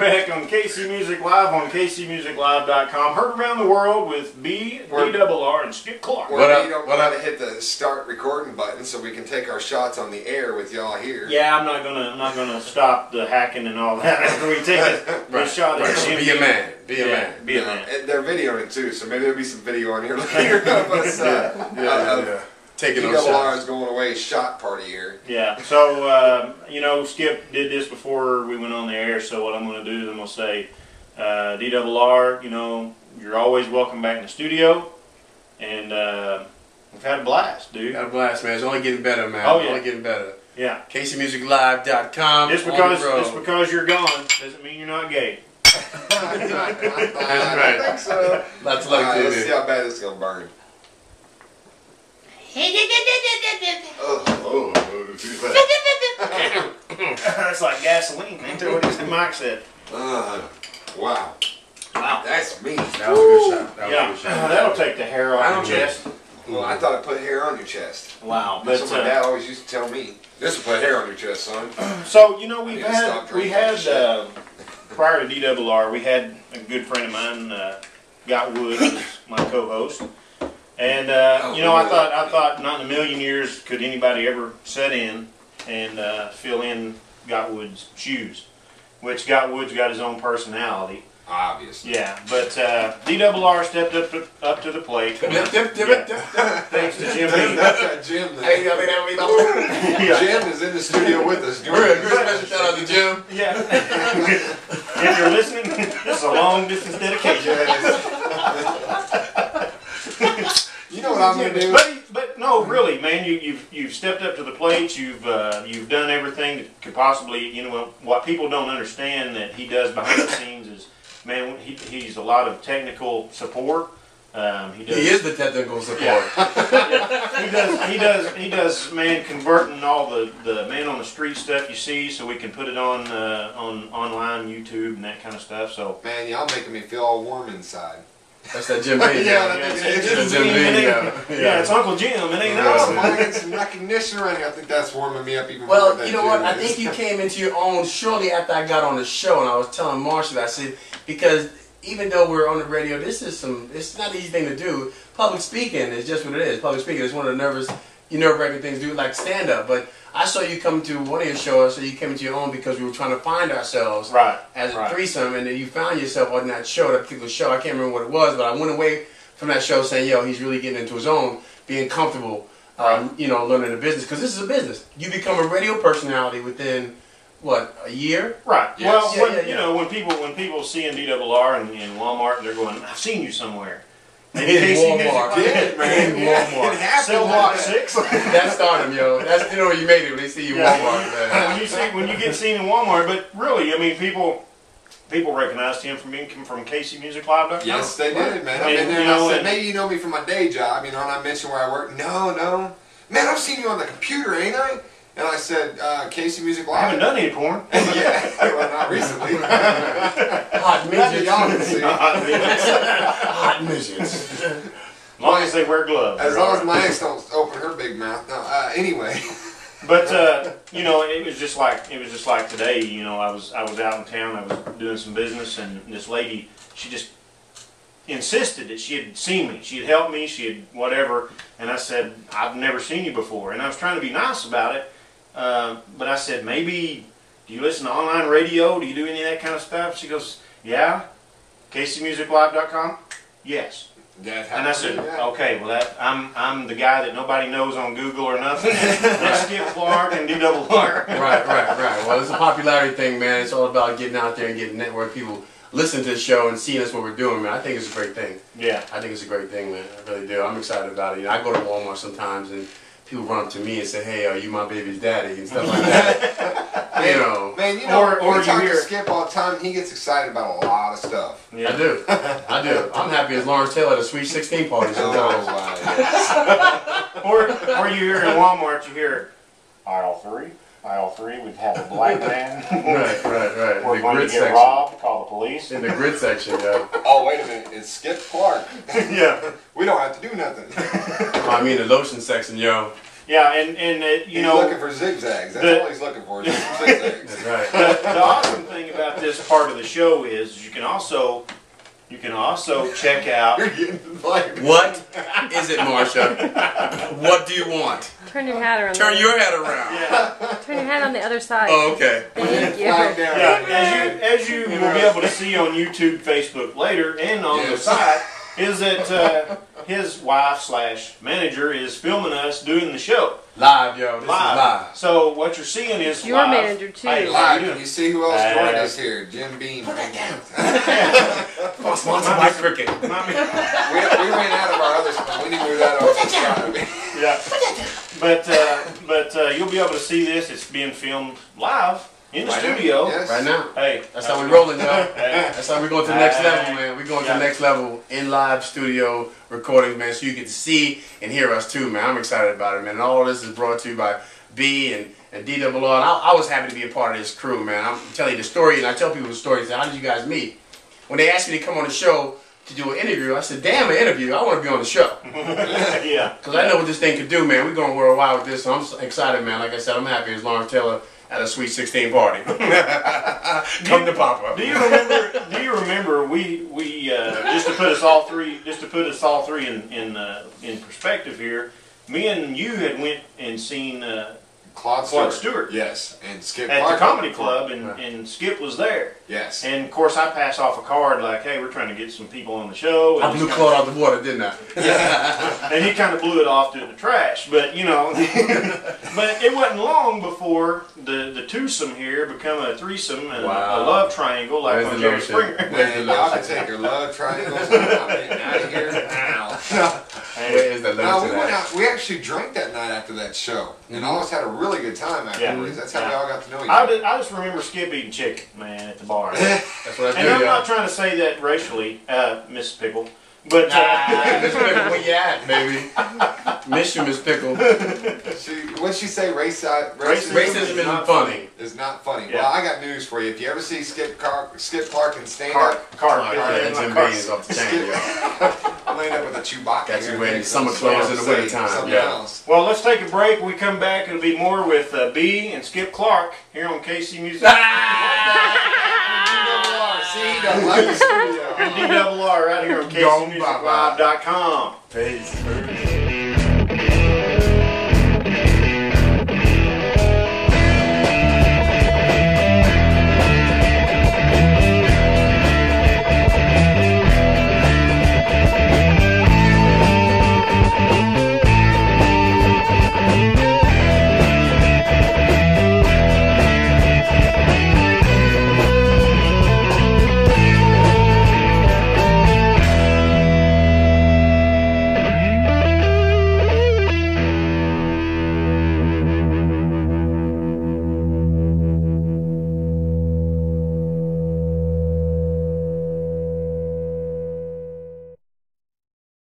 back on KC Music Live on KCMusicLive.com. Heard around the world with D-double-R and Skip Clark. What up? You don't want to hit the start recording button so we can take our shots on the air with y'all here. Yeah, I'm not gonna stop the hacking and all that after we take a shot at Be a man. Be a man. Be a man. And they're videoing it too, so maybe there'll be some video on here later of us. Taking those D-double-R shots. is going away shot party here. Yeah, so, you know, Skip did this before we went on the air, so what I'm going to do is I'm going to say, D-double-R, you know, you're always welcome back in the studio, and we've had a blast, dude. Had a blast, man. It's only getting better, man. Oh, yeah. Only getting better. Yeah. KCMusicLive.com. Just because you're gone doesn't mean you're not gay. That's right. I think so. Let's look at Let's it. see how bad this is going to burn. It's like gasoline. Ain't that what Mike said? Wow. Wow. That's me. That was a good shot. That was a good shot. That'll take the hair off your chest. Well, I thought it put hair on your chest. Wow. That's what my dad always used to tell me. This will put hair on your chest, son. So, you know, we I had prior to D-double-R, we had a good friend of mine, Got Wood, who's my co-host. And, you know, I thought not in a million years could anybody ever set in and fill in Got Wood's shoes. Which Got Wood's got his own personality. Obviously. Yeah, but D-double-R stepped up to the plate. Thanks to Jim B. Jim. Jim is in the studio with us. We're a special shout out to Jim. Yeah. If you're listening, this is a long distance dedication. You know what I'm gonna do? But no, really, man, you've stepped up to the plate. You've done everything that could possibly, you know, what people don't understand that he does behind the scenes is, man, he's a lot of technical support. He is the technical support. He does, man, converting all the man on the street stuff you see, so we can put it on online, YouTube, and that kind of stuff. So, man, y'all making me feel all warm inside. That's that Jim B. It's Jim B. Yeah, it's Uncle Jim. It ain't us. I want to get some recognition around here. I think that's warming me up even more. Well, you know what? I think you came into your own shortly after I got on the show, and I was telling Marshall, I said, because even though we're on the radio, it's not an easy thing to do. Public speaking is just what it is. Public speaking is one of the nerve-wracking things to do, like stand-up. But I saw you come to one of your shows, so you came into your own because we were trying to find ourselves as a threesome, and then you found yourself on that show, that particular show. I can't remember what it was, but I went away from that show saying, yo, he's really getting into his own, being comfortable, you know, learning the business. Because this is a business. You become a radio personality within, what, a year? Right. Yes. Well, you know, when people see D-double-R in Walmart, they're going, I've seen you somewhere. In Walmart. Man. In Walmart. Cell block 6. That's stardom, yo. That's, you know, you made it when they see you in Walmart, man. When you get seen in Walmart, but really, I mean, people recognized him from KCMusicLive.com. Yes, they did, man. I've been there, and I said, maybe you know me from my day job, you know, and I mentioned where I work. No. Man, I've seen you on the computer, ain't I? And I said, KC Music Live. I haven't done any porn. Yeah, well, not recently. Hot midgets. Y'all can see. Hot midgets. As long as they wear gloves. As long as my ex don't open her big mouth. No, anyway. But you know, it was just like today. You know, I was out in town. I was doing some business, and this lady, she just insisted that she had seen me. She had helped me. She had whatever. And I said, I've never seen you before. And I was trying to be nice about it. But I said, maybe, do you listen to online radio? Do you do any of that kind of stuff? She goes, yeah. KCMusicLive.com? Yes. And I said, okay, well, I'm the guy that nobody knows on Google or nothing. That's Skip Clark and D-double-R. Right. Well, it's a popularity thing, man. It's all about getting out there and getting network people listen to the show and seeing us what we're doing, man. I think it's a great thing. Yeah. I think it's a great thing, man. I really do. I'm excited about it. You know, I go to Walmart sometimes and people run up to me and say, hey, are you my baby's daddy? And stuff like that. You know. Man, you know, or we talk to Skip all the time. He gets excited about a lot of stuff. Yeah. I do. I'm happy as Lawrence Taylor at a Sweet 16 party sometimes. Or you hear in Walmart, you hear, aisle 3, we've had a black man. Right. We're going to get robbed, call the police. In the grid section, yeah. Oh, wait a minute. It's Skip Clark. Yeah. We don't have to do nothing. I mean the lotion section, yo. Yeah, and you He's know, looking for zigzags. That's all he's looking for. Is some zigzags. That's right. the awesome thing about this part of the show is you can also check out. You're getting like What is it, Marsha? What do you want? Turn your hat around. Turn your head around. Yeah, Turn your hat on the other side. Oh, okay. Thank you. flag down. yeah. As you will be able to see on YouTube, Facebook later, and on the Yes. site, is that his wife/manager is filming us doing the show Live, yo. This is live. live. So what you're seeing is Your live. manager, too. Hey, how Live. you Can doing? you see who else joined us here? Jim Beam. Sponsored by Cricket. We ran out of our other spot. We need to move that over to the side. Yeah, but you'll be able to see this. It's being filmed live in the Right now? studio. Yes. Right now. Hey, That's how we rolling, y'all. Hey, That's how we going to the next level, man. We going to the next level in live studio recordings, man. So you get to see and hear us too, man. I'm excited about it, man. And all this is brought to you by B and DRR. And I was happy to be a part of this crew, man. I'm telling you the story, and I tell people the story. Say, how did you guys meet? When they asked me to come on the show to do an interview, I said, damn, an interview. I want to be on the show. yeah. Because I know what this thing could do, man. We're going worldwide with this, so I'm excited, man. Like I said, I'm happy as Lawrence Taylor at a Sweet 16 party. Come to Papa. Do you remember? We just to put us all three in perspective here. Me and you had went and seen Claude Stewart. Yes. And Skip at Clark. the comedy club, and Skip was there. Yes. And of course, I passed off a card like, "Hey, we're trying to get some people on the show." And I blew Claude out the water, didn't I? and he kind of blew it off to the trash. But you know, but it wasn't long before the twosome here become a threesome and Wow. a love triangle like Where's on the Jerry lotion? Springer. Man, y'all can take your love triangles. I'm getting out of here now. Where is the No, limit we to went that? out. We actually drank that night after that show, and all of us had a really good time afterwards. That's how we all got to know each other. I just remember Skip eating chicken, man, at the bar. That's what I And do, I'm y'all. not trying to say that racially, Miss Pickle, but Miss Pickle, where you at, baby? Miss you, Miss Pickle. What'd she say? Racism Racism isn't funny. is not funny. Yeah. Well, I got news for you. If you ever see Skip Clark in stand up, Clark, That's Jim Beans off the chain, y'all. I'm gonna end up with a Chewbacca. Got you here wearing next summer time. clothes in the Say wintertime, something yeah. else. Well, let's take a break. When we come back, it'll be more with B and Skip Clark here on KC Music. See, he don't like the studio. And DRR right here on Go, bye-bye. KCMusicLive.com. Peace.